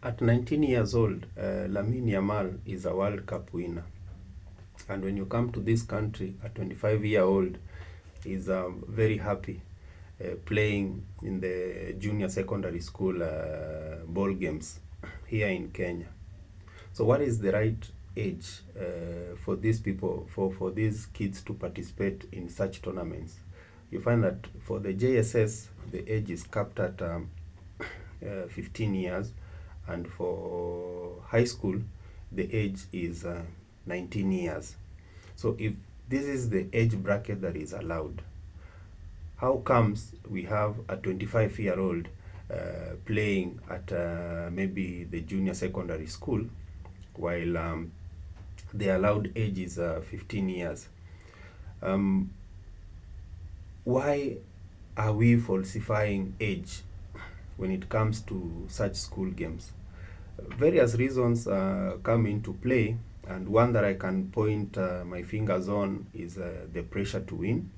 At 19 years old, Lamine Yamal is a World Cup winner. And when you come to this country, a 25-year-old is very happy playing in the junior secondary school ball games here in Kenya. So what is the right age for these people, for these kids to participate in such tournaments? You find that for the JSS, the age is capped at 15 years, and for high school, the age is 19 years. So if this is the age bracket that is allowed, how comes we have a 25-year-old playing at maybe the junior secondary school, while the allowed age is 15 years? Why are we falsifying age when it comes to such school games? Various reasons come into play, and one that I can point my fingers on is the pressure to win.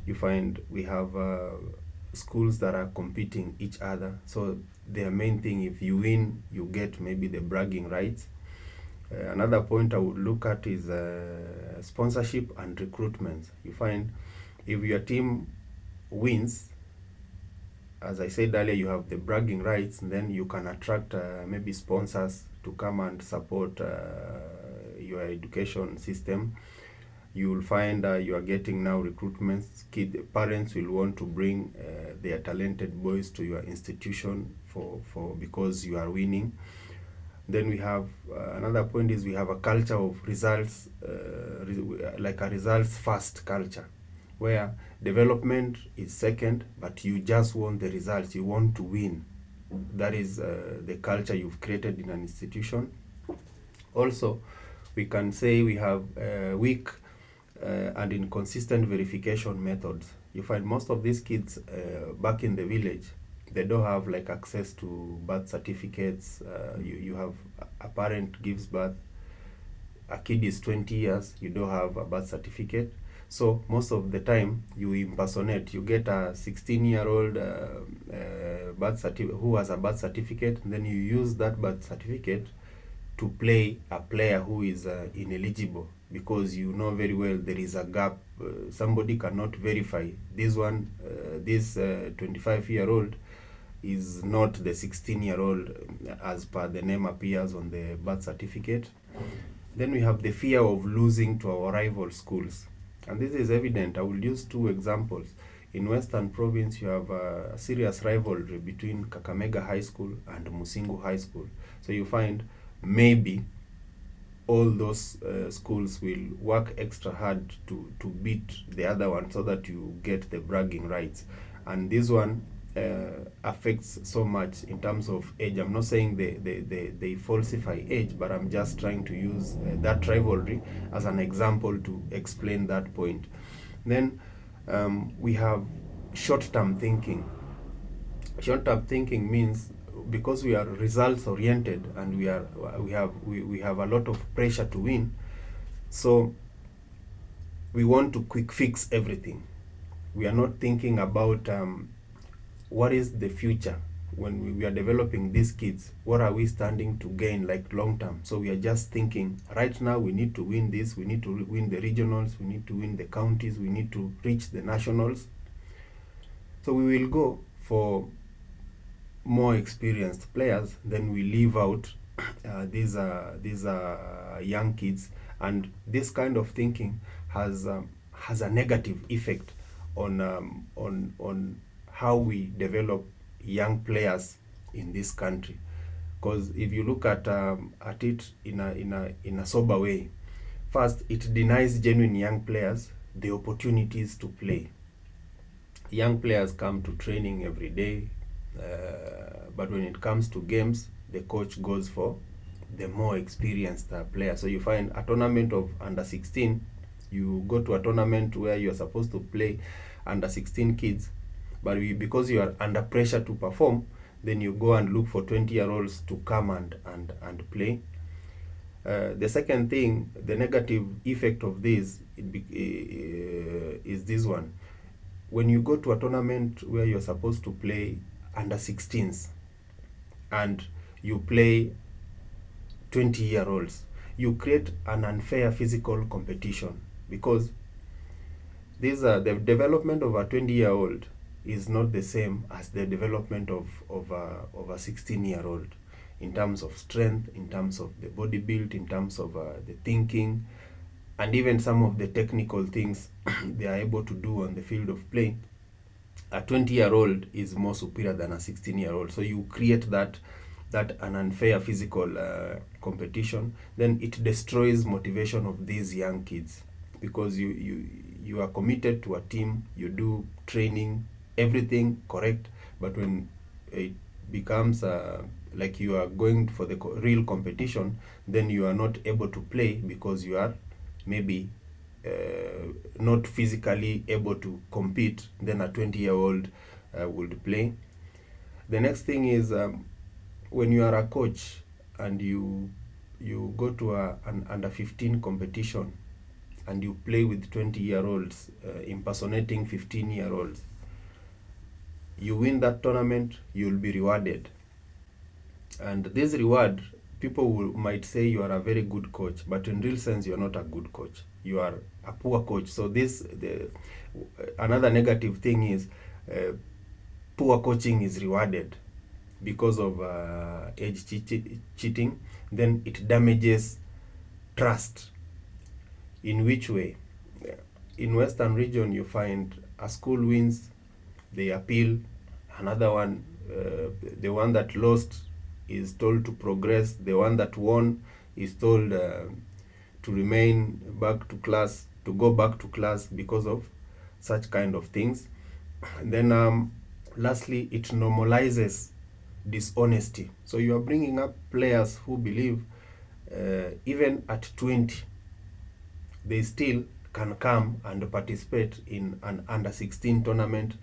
You find we have schools that are competing each other, so their main thing, if you win, you get maybe the bragging rights. Another point I would look at is sponsorship and recruitment. You find if your team wins, as I said earlier, you have the bragging rights, and then you can attract maybe sponsors to come and support your education system. You will find you are getting now recruitments. Parents will want to bring their talented boys to your institution because you are winning. Then we have another point is we have a culture of results, like a results first culture, where development is second, but you just want the results, you want to win. That is the culture you've created in an institution. Also, we can say we have weak and inconsistent verification methods. You find most of these kids back in the village, they don't have like access to birth certificates. You have a parent gives birth, a kid is 20 years, you don't have a birth certificate. So most of the time you impersonate. You get a 16-year-old who has a birth certificate, and then you use that birth certificate to play a player who is ineligible, because you know very well there is a gap. Somebody cannot verify this 25-year-old is not the 16-year-old as per the name appears on the birth certificate. Then we have the fear of losing to our rival schools. And this is evident. I will use two examples. In Western Province, you have a serious rivalry between Kakamega High School and Musingu High School. So you find maybe all those schools will work extra hard to beat the other one so that you get the bragging rights. And this one affects so much in terms of age. I'm not saying they falsify age, but I'm just trying to use that rivalry as an example to explain that point. Then we have short-term thinking. Short-term thinking means because we are results oriented and we have a lot of pressure to win, so we want to quick fix everything. We are not thinking about what is the future. When we are developing these kids, what are we standing to gain like long term? So we are just thinking right now we need to win this, we need to win the regionals, we need to win the counties, we need to reach the nationals. So we will go for more experienced players, then we leave out these young kids, and this kind of thinking has a negative effect on how we develop young players in this country. Because if you look at it in a sober way, first, it denies genuine young players the opportunities to play. Young players come to training every day, but when it comes to games, the coach goes for the more experienced player. So you find a tournament of under 16, you go to a tournament where you're supposed to play under 16 kids, but because you are under pressure to perform, then you go and look for 20-year-olds to come and play. The second thing, the negative effect of this is this one. When you go to a tournament where you're supposed to play under 16s, and you play 20-year-olds, you create an unfair physical competition, because these are the development of a 20-year-old is not the same as the development of a 16-year-old, in terms of strength, in terms of the body build, in terms of the thinking, and even some of the technical things they are able to do on the field of play. A 20-year-old is more superior than a 16-year-old. So you create that an unfair physical competition. Then it destroys motivation of these young kids, because you are committed to a team, you do training, everything correct, but when it becomes like you are going for the real competition, then you are not able to play because you are maybe not physically able to compete. Then a 20-year-old would play. The next thing is, when you are a coach and you go to an under 15 competition and you play with 20-year-olds impersonating 15-year-olds, you win that tournament, you'll be rewarded. And this reward, people might say you are a very good coach, but in real sense, you're not a good coach. You are a poor coach. So another negative thing is poor coaching is rewarded because of age cheating. Then it damages trust. In which way? In Western region, you find a school wins, they appeal. Another one, the one that lost is told to progress. The one that won is told to remain back to class, to go back to class because of such kind of things. And then lastly, it normalizes dishonesty. So you are bringing up players who believe even at 20, they still can come and participate in an under 16 tournament,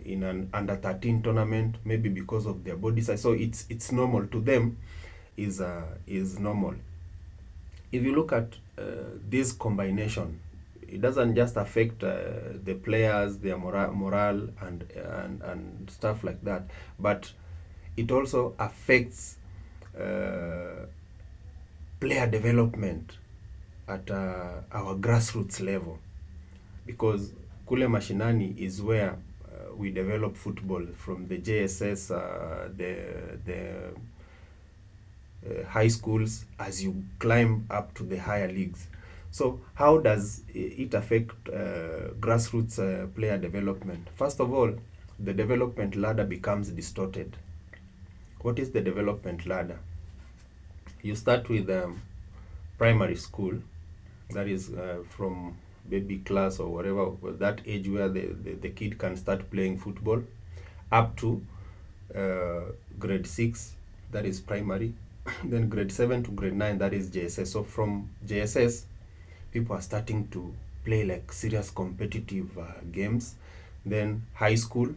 in an under 13 tournament, maybe because of their body size. So it's normal to them, is normal. If you look at this combination, it doesn't just affect the players, their morale and stuff like that, but it also affects player development at our grassroots level, because kule mashinani is where we develop football, from the JSS, the high schools, as you climb up to the higher leagues. So how does it affect grassroots player development? First of all, the development ladder becomes distorted. What is the development ladder? You start with primary school, that is from baby class or whatever, that age where the kid can start playing football, up to grade 6, that is primary. Then grade 7 to grade 9, that is JSS. So from JSS, people are starting to play like serious competitive games. Then high school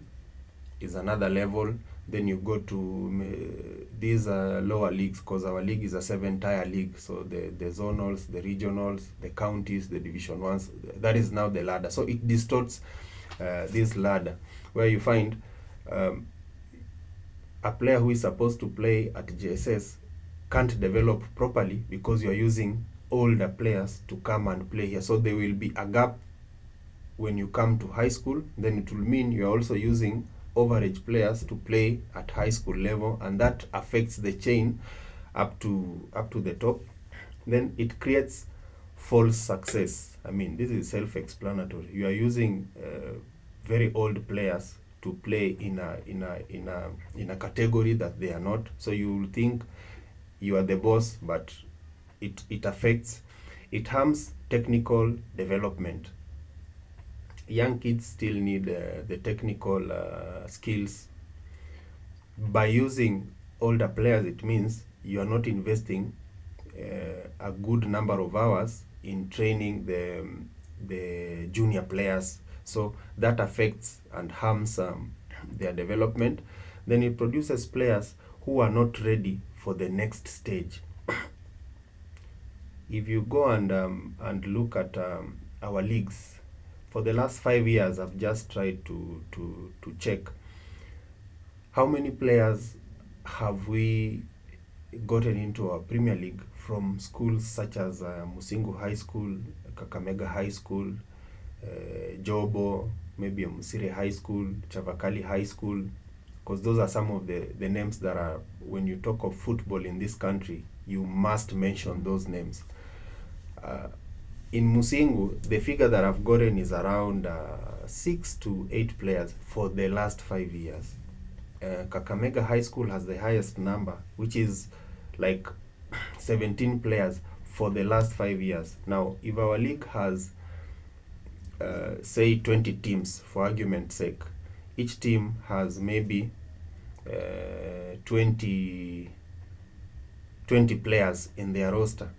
is another level. Then you go to these lower leagues, because our league is a 7-tier league. So the zonals, the regionals, the counties, the division ones, that is now the ladder. So it distorts this ladder, where you find a player who is supposed to play at JSS can't develop properly because you are using older players to come and play here. So there will be a gap when you come to high school. Then it will mean you are also using overage players to play at high school level, and that affects the chain up to the top. Then it creates false success. I mean, this is self-explanatory. You are using very old players to play in a category that they are not. So you will think you are the boss, but it affects, it harms technical development. Young kids still need the technical skills. By using older players, it means you are not investing a good number of hours in training the junior players. So that affects and harms their development. Then it produces players who are not ready for the next stage. If you go and look at our leagues, for the last 5 years, I've just tried to check how many players have we gotten into our Premier League from schools such as Musingu High School, Kakamega High School, Jobo, maybe Musire High School, Chavakali High School, because those are some of the names that are, when you talk of football in this country, you must mention those names. In Musingu, the figure that I've gotten is around 6 to 8 players for the last 5 years. Kakamega High School has the highest number, which is like 17 players for the last 5 years. Now, if our league has, say, 20 teams, for argument's sake, each team has maybe 20 players in their roster.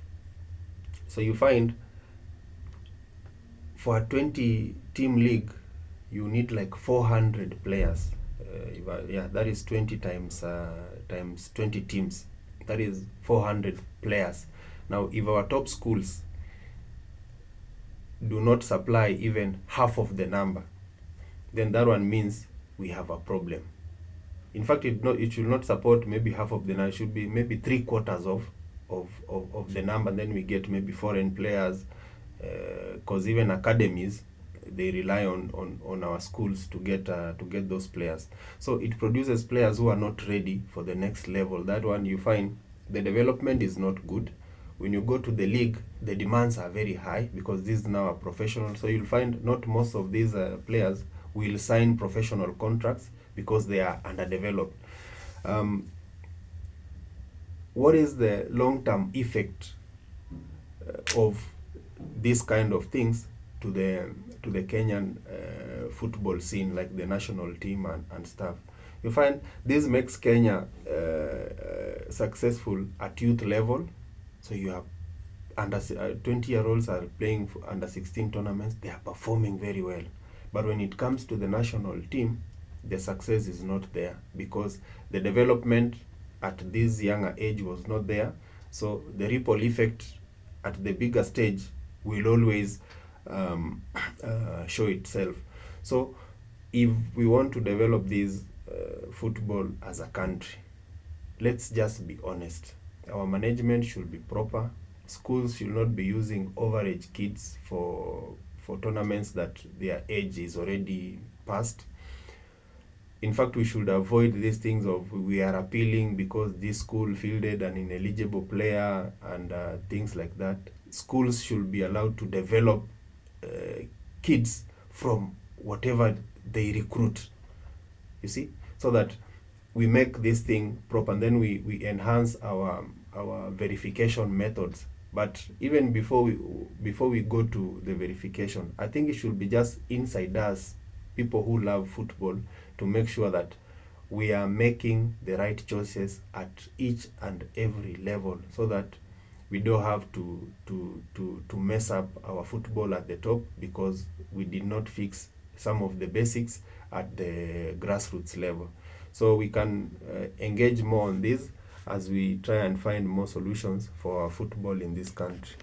So you find for a 20 team league, you need like 400 players. That is 20 times 20 teams. That is 400 players. Now, if our top schools do not supply even half of the number, then that one means we have a problem. In fact, it should not support maybe half of the number. It should be maybe 3/4 of the number. Then we get maybe foreign players, because even academies, they rely on our schools to get those players. So it produces players who are not ready for the next level. That one, you find the development is not good. When you go to the league, the demands are very high because this is now a professional. So you'll find not most of these players will sign professional contracts because they are underdeveloped. What is the long-term effect of these kind of things to the Kenyan football scene, like the national team and stuff? You find this makes Kenya successful at youth level. So you have under 20-year-olds are playing for under 16 tournaments. They are performing very well. But when it comes to the national team, the success is not there because the development at this younger age was not there. So the ripple effect at the bigger stage will always show itself. So if we want to develop this football as a country, let's just be honest. Our management should be proper. Schools should not be using overage kids for tournaments that their age is already past. In fact, we should avoid these things of we are appealing because this school fielded an ineligible player and things like that. Schools should be allowed to develop kids from whatever they recruit, you see, so that we make this thing proper, and then we enhance our verification methods. But even before we go to the verification, I think it should be just inside us, people who love football, to make sure that we are making the right choices at each and every level, so that we don't have to mess up our football at the top because we did not fix some of the basics at the grassroots level. So we can engage more on this as we try and find more solutions for our football in this country.